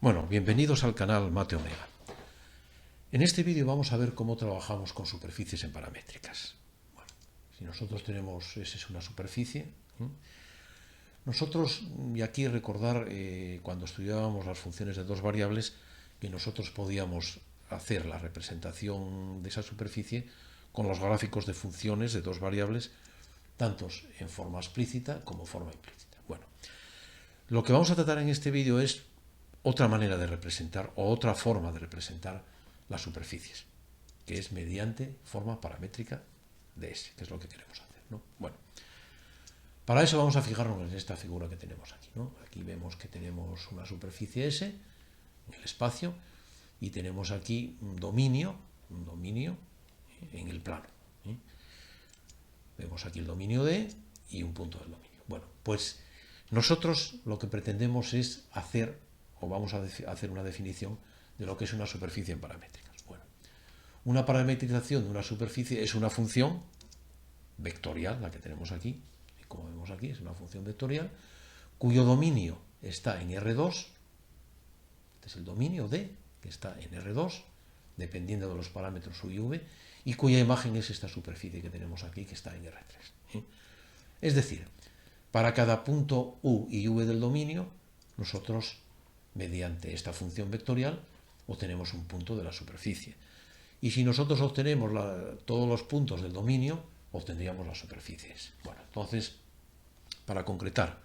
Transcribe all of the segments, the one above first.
Bueno, bienvenidos al canal Mate Omega. En este vídeo vamos a ver cómo trabajamos con superficies en paramétricas. Bueno, si nosotros tenemos, esa es una superficie, nosotros, y aquí recordar cuando estudiábamos las funciones de dos variables, que nosotros podíamos hacer la representación de esa superficie con los gráficos de funciones de dos variables, tanto en forma explícita como forma implícita. Bueno, lo que vamos a tratar en este vídeo es otra manera de representar o otra forma de representar las superficies, que es mediante forma paramétrica de S, que es lo que queremos hacer, ¿no? Bueno, para eso vamos a fijarnos en esta figura que tenemos aquí, ¿no? Aquí vemos que tenemos una superficie S en el espacio y tenemos aquí un dominio en el plano, ¿eh? Vemos aquí el dominio D y un punto del dominio. Bueno, pues nosotros lo que pretendemos es hacer, o vamos a hacer una definición de lo que es una superficie en paramétricas. Bueno, una parametrización de una superficie es una función vectorial, la que tenemos aquí, y como vemos aquí es una función vectorial, cuyo dominio está en R2, este es el dominio D, que está en R2, dependiendo de los parámetros U y V, y cuya imagen es esta superficie que tenemos aquí, que está en R3. Es decir, para cada punto U y V del dominio, nosotros, mediante esta función vectorial, obtenemos un punto de la superficie. Y si nosotros obtenemos todos los puntos del dominio, obtendríamos las superficies. Bueno, entonces, para concretar,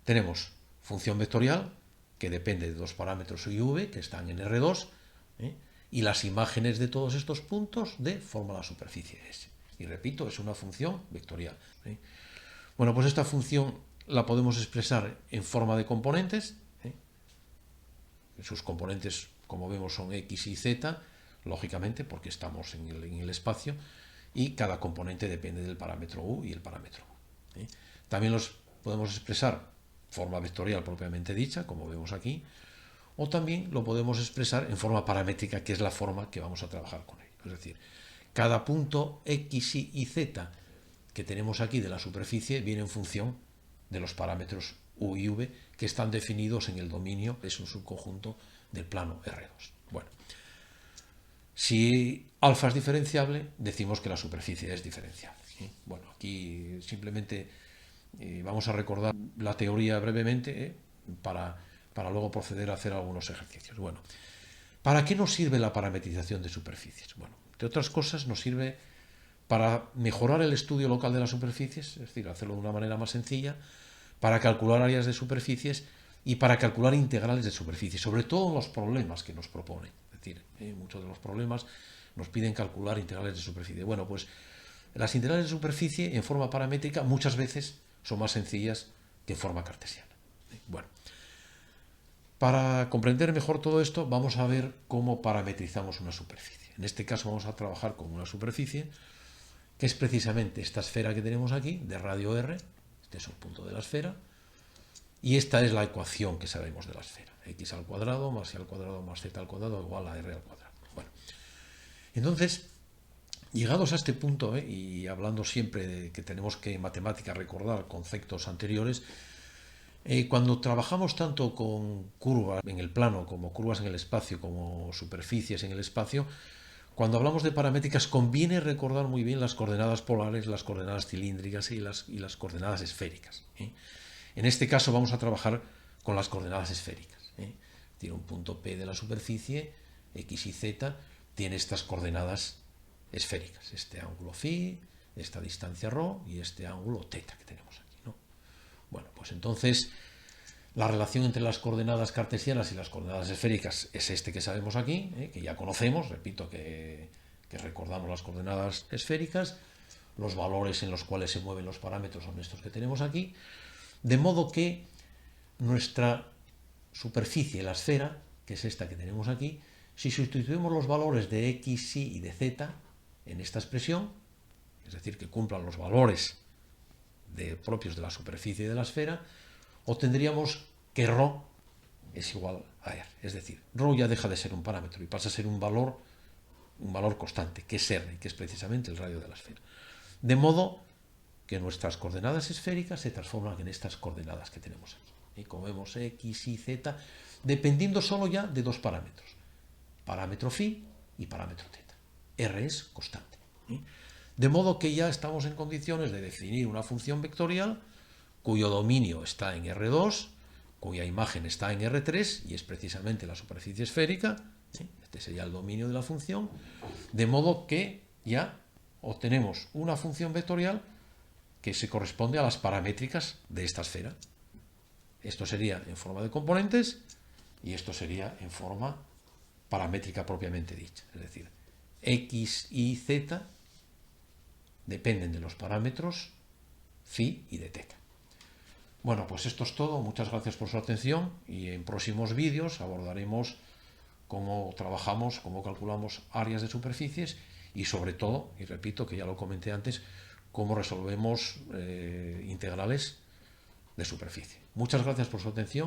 tenemos función vectorial, que depende de dos parámetros U y V, que están en R2, y las imágenes de todos estos puntos D forman la superficie S. Y repito, es una función vectorial. Bueno, pues esta función la podemos expresar en forma de componentes. Sus componentes, como vemos, son X y Z, lógicamente, porque estamos en el espacio, y cada componente depende del parámetro U y el parámetro V. También los podemos expresar forma vectorial propiamente dicha, como vemos aquí, o también lo podemos expresar en forma paramétrica, que es la forma que vamos a trabajar con ello. Es decir, cada punto X, Y Z que tenemos aquí de la superficie viene en función de los parámetros U y V que están definidos en el dominio, es un subconjunto del plano R2. Bueno, si alfa es diferenciable, decimos que la superficie es diferenciable. Bueno, aquí simplemente vamos a recordar la teoría brevemente para luego proceder a hacer algunos ejercicios. Bueno, ¿para qué nos sirve la parametrización de superficies? Bueno, entre otras cosas nos sirve para mejorar el estudio local de las superficies, es decir, hacerlo de una manera más sencilla, para calcular áreas de superficies y para calcular integrales de superficie, sobre todo en los problemas que nos proponen. Es decir, muchos de los problemas nos piden calcular integrales de superficie. Bueno, pues las integrales de superficie en forma paramétrica muchas veces son más sencillas que en forma cartesiana. Bueno, para comprender mejor todo esto, vamos a ver cómo parametrizamos una superficie. En este caso vamos a trabajar con una superficie que es precisamente esta esfera que tenemos aquí, de radio R, este es un punto de la esfera, y esta es la ecuación que sabemos de la esfera, x al cuadrado más y al cuadrado más z al cuadrado igual a r al cuadrado. Bueno, entonces, llegados a este punto, y hablando siempre de que tenemos que en matemática recordar conceptos anteriores, cuando trabajamos tanto con curvas en el plano, como curvas en el espacio, como superficies en el espacio, cuando hablamos de paramétricas conviene recordar muy bien las coordenadas polares, las coordenadas cilíndricas y las coordenadas esféricas. En este caso vamos a trabajar con las coordenadas esféricas. Tiene un punto P de la superficie, X y Z, tiene estas coordenadas esféricas. Este ángulo φ, esta distancia ρ y este ángulo θ que tenemos aquí, ¿no? Bueno, pues entonces la relación entre las coordenadas cartesianas y las coordenadas esféricas es este que sabemos aquí, que ya conocemos, repito que recordamos las coordenadas esféricas, los valores en los cuales se mueven los parámetros son estos que tenemos aquí, de modo que nuestra superficie, la esfera, que es esta que tenemos aquí, si sustituimos los valores de x, y de z en esta expresión, es decir, que cumplan los valores propios de la superficie de la esfera, obtendríamos que ρ es igual a r. Es decir, ρ ya deja de ser un parámetro y pasa a ser un valor constante, que es r, que es precisamente el radio de la esfera. De modo que nuestras coordenadas esféricas se transforman en estas coordenadas que tenemos aquí. Y como vemos, x y z dependiendo solo ya de dos parámetros, parámetro phi y parámetro θ. R es constante. De modo que ya estamos en condiciones de definir una función vectorial cuyo dominio está en R2, cuya imagen está en R3 y es precisamente la superficie esférica. Este sería el dominio de la función, de modo que ya obtenemos una función vectorial que se corresponde a las paramétricas de esta esfera. Esto sería en forma de componentes y esto sería en forma paramétrica propiamente dicha. Es decir, x y z dependen de los parámetros phi y de θ. Bueno, pues esto es todo. Muchas gracias por su atención y en próximos vídeos abordaremos cómo trabajamos, cómo calculamos áreas de superficies y sobre todo, y repito que ya lo comenté antes, cómo resolvemos integrales de superficie. Muchas gracias por su atención.